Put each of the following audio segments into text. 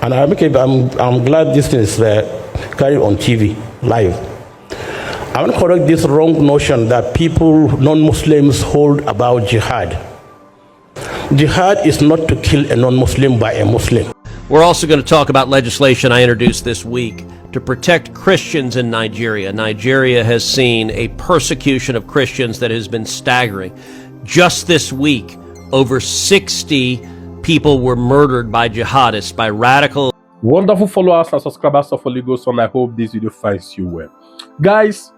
And I'm glad this is carried on TV live. I want to correct this wrong notion that people, non-Muslims, hold about jihad. Jihad is not to kill a non-Muslim by a Muslim. We're also going to talk about legislation I introduced this week to protect Christians in Nigeria. Nigeria has seen a persecution of Christians that has been staggering. Just this week, over 60 people were murdered by jihadists, by radical. Wonderful followers and subscribers of Holy Ghost, and I hope this video finds you well. Guys,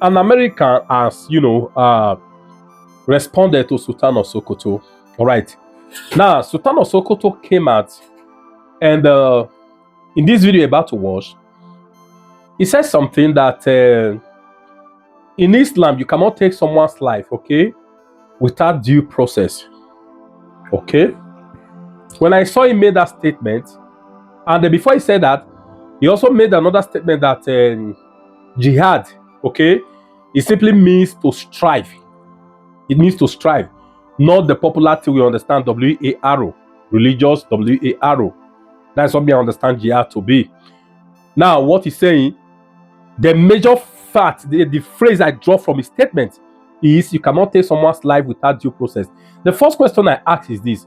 an American has, responded to Sultan of Sokoto. All right. Now, Sultan of Sokoto came out, and in this video you're about to watch, he says something that in Islam, you cannot take someone's life, okay, without due process. Okay? When I saw him made that statement, and then before he said that, he also made another statement that jihad, okay, it simply means to strive. It means to strive, not the popular thing we understand, W-A-R-O, religious, W-A-R-O. That's what we understand jihad to be. Now, what he's saying, the major fact, the phrase I draw from his statement is you cannot take someone's life without due process. The first question I ask is this: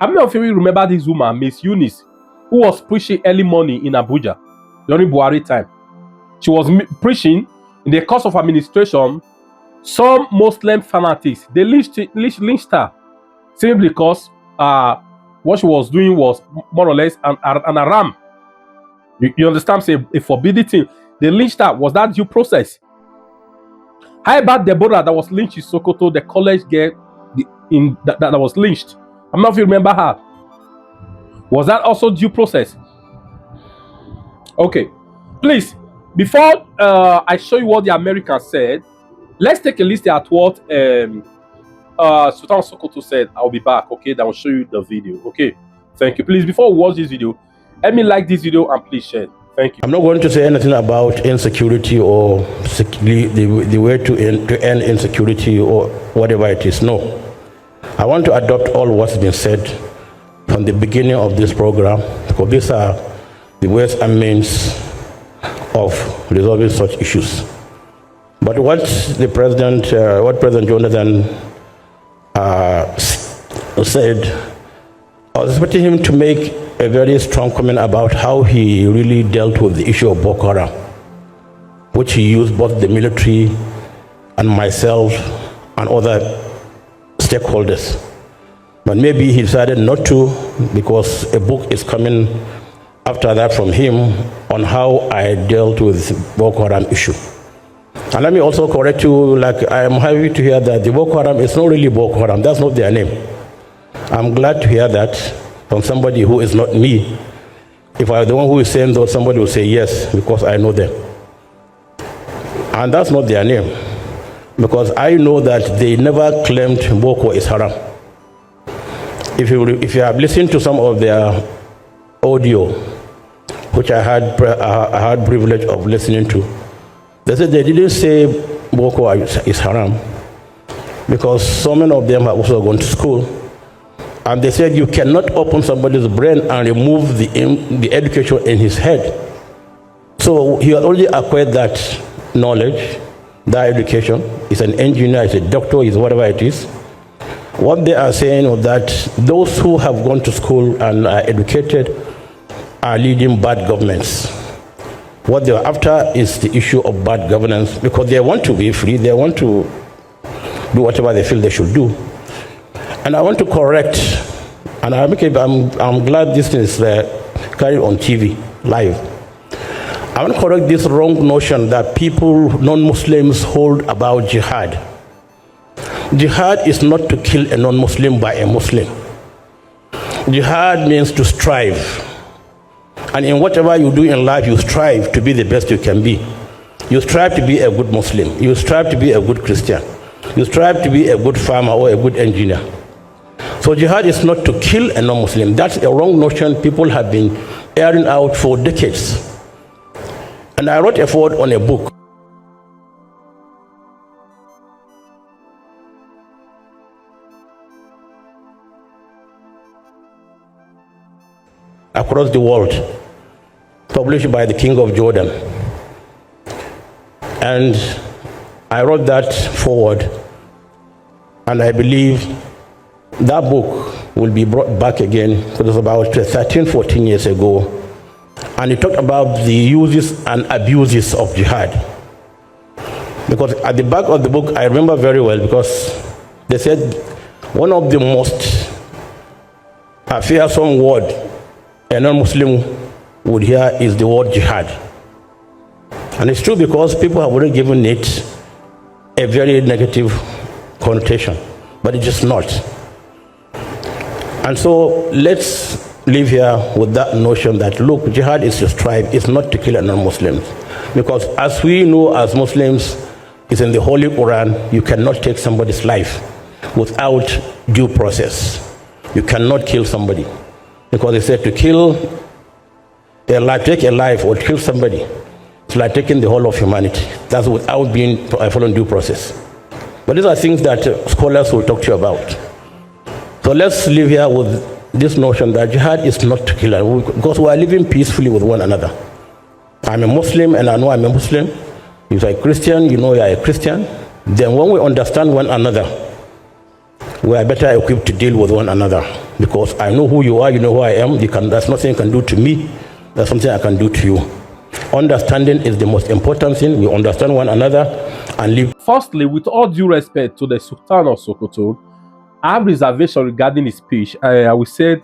how many of you remember this woman, Miss Eunice, who was preaching early morning in Abuja during Buhari time? She was preaching. In the course of administration, some Muslim fanatics, they lynched her simply because what she was doing was more or less an haram. You understand? Say a forbidden thing. They lynched her. Was that due process? How about Deborah that was lynched in Sokoto, the college girl that was lynched? I'm not if you remember her. Was that also due process? Okay, please, before I show you what the Americans said, let's take a listen at what Sultan of Sokoto said. I'll be back, okay? Then I'll show you the video, okay? Thank you. Please, before we watch this video, let me like this video and please share. Thank you. I'm not going to say anything about insecurity or the way to end insecurity or whatever it is. No. I want to adopt all what's been said from the beginning of this program, because these are the ways and means of resolving such issues. But what President Jonathan said, I was expecting him to make a very strong comment about how he really dealt with the issue of Boko Haram, which he used both the military and myself and other stakeholders. But maybe he decided not to, because a book is coming after that from him on how I dealt with the Boko Haram issue. And let me also correct you, like I am happy to hear that the Boko Haram is not really Boko Haram. That's not their name. I'm glad to hear that from somebody who is not me. If I were the one who is saying that, somebody will say yes, because I know them. And that's not their name, because I know that they never claimed Boko is haram. If you have listened to some of their audio, which I had privilege of listening to, they said they didn't say Boko is haram, because so many of them have also gone to school. And they said you cannot open somebody's brain and remove the education in his head. So he had already acquired that knowledge, that education. He's an engineer, he's a doctor, he's whatever it is. What they are saying is that those who have gone to school and are educated are leading bad governments. What they are after is the issue of bad governance, because they want to be free, they want to do whatever they feel they should do. And I want to correct, and I'm glad this is carried on TV live. I want to correct this wrong notion that people, non-Muslims, hold about jihad. Jihad is not to kill a non-Muslim by a Muslim. Jihad means to strive. And in whatever you do in life, you strive to be the best you can be. You strive to be a good Muslim. You strive to be a good Christian. You strive to be a good farmer or a good engineer. So jihad is not to kill a non-Muslim. That's a wrong notion people have been airing out for decades. And I wrote a foreword on a book. across the world, published by the King of Jordan. And I wrote that forward, and I believe that book will be brought back again. It was about 13, 14 years ago, and it talked about the uses and abuses of jihad. Because at the back of the book, I remember very well, because they said one of the most fearsome word a non-Muslim would hear is the word jihad. And it's true, because people have already given it a very negative connotation, but it is not. And so let's live here with that notion that, look, jihad is to strive, it's not to kill a non-Muslim. Because as we know as Muslims, it's in the Holy Quran, you cannot take somebody's life without due process. You cannot kill somebody. Because they said to kill a life, take a life or kill somebody, it's like taking the whole of humanity. That's without being following due process. But these are things that scholars will talk to you about. So let's live here with this notion that jihad is not to kill, because we are living peacefully with one another. I'm a Muslim and I know I'm a Muslim. If you're a Christian, you know you're a Christian. Then when we understand one another, we are better equipped to deal with one another. Because I know who you are, you know who I am. There's nothing you can do to me. There's something I can do to you. Understanding is the most important thing. We understand one another and live. Firstly, with all due respect to the Sultan of Sokoto, I have reservation regarding his speech. I will say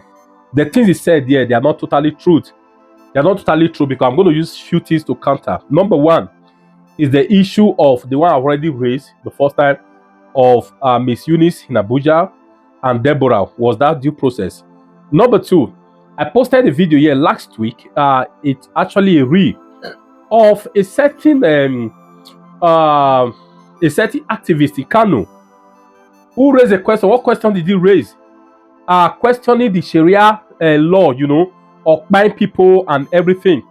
the things he said here, they are not totally true. They are not totally true, because I'm going to use few things to counter. Number one is the issue of the one I've already raised the first time of Miss Eunice in Abuja and Deborah. Was that due process? Number two, I posted a video here last week. It's actually a reel of a certain activist in Kano who raised a question. What question did he raise? Questioning the Sharia law, of buying people and everything.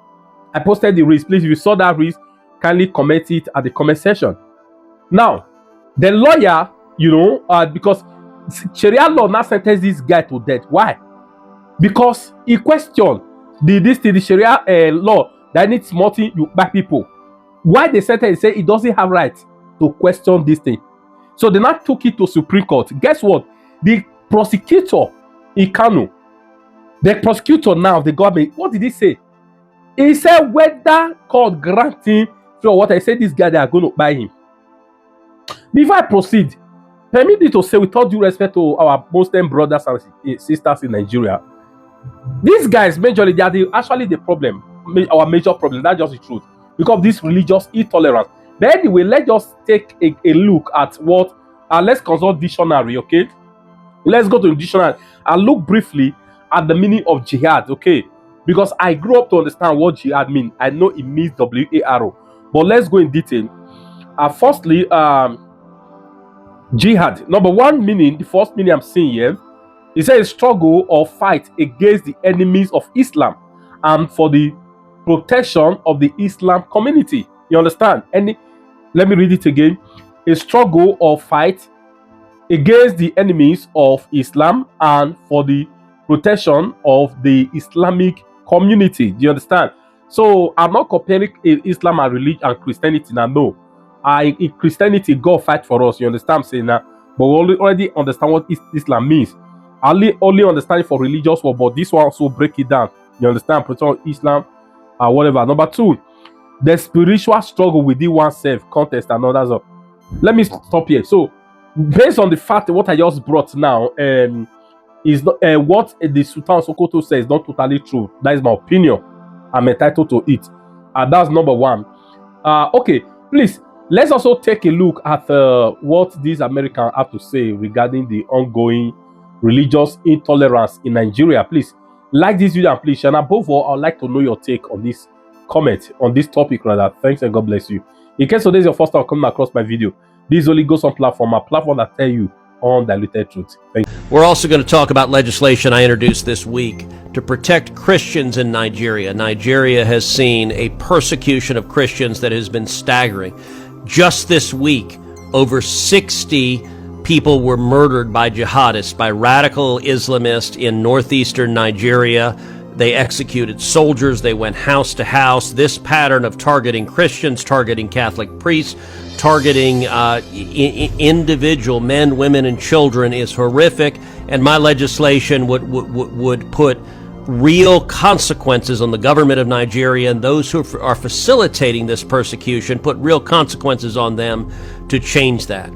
I posted the reel. Please, if you saw that reel, kindly comment it at the comment section. Now, the lawyer, because Sharia law now sentenced this guy to death. Why? Because he questioned the Sharia law that needs money, you buy people. Why they sentence? He said he doesn't have right to question this thing. So they now took it to Supreme Court. Guess what? The prosecutor in Kano, the prosecutor now, the government, what did he say? He said whether court granting for what I said, this guy, they are going to buy him. Before I proceed, permit me to say, with all due respect to our Muslim brothers and sisters in Nigeria, these guys, majorly, they are actually the problem, our major problem. That's just the truth. Because of this religious intolerance. But anyway, let's just take a look at what, let's consult dictionary, okay? Let's go to the dictionary and look briefly at the meaning of jihad, okay? Because I grew up to understand what jihad means. I know it means W-A-R-O. But let's go in detail. Firstly, jihad. Number one meaning, the first meaning I'm seeing here, it says struggle or fight against the enemies of Islam and for the protection of the Islam community. You understand? Let me read it again. A struggle or fight against the enemies of Islam and for the protection of the Islamic community. Do you understand? So I'm not comparing Islam and religion and Christianity now. No. In Christianity, God fight for us. You understand what I'm saying now? But we already understand what Islam means. I only understand it for religious war, but this one also break it down. You understand? Protection Islam or whatever. Number two, the spiritual struggle within oneself, contest and others. Let me stop here. So, based on the fact that what I just brought now, is not what the Sultan of Sokoto says is not totally true. That is my opinion. I'm entitled to it. That's number one. Okay, please, let's also take a look at what these Americans have to say regarding the ongoing religious intolerance in Nigeria. Please, like this video and please share. And above all, I'd like to know your take on this comment, on this topic rather. Thanks and God bless you. In case today is your first time coming across my video, this only goes on platform, a platform that tell you undiluted truth. Thank you. We're also going to talk about legislation I introduced this week to protect Christians in Nigeria. Nigeria has seen a persecution of Christians that has been staggering. Just this week, over 60 people were murdered by jihadists, by radical Islamists in northeastern Nigeria. They executed soldiers. They went house to house. This pattern of targeting Christians, targeting Catholic priests, targeting individual men, women, and children is horrific. And my legislation would put real consequences on the government of Nigeria and those who are facilitating this persecution, put real consequences on them to change that.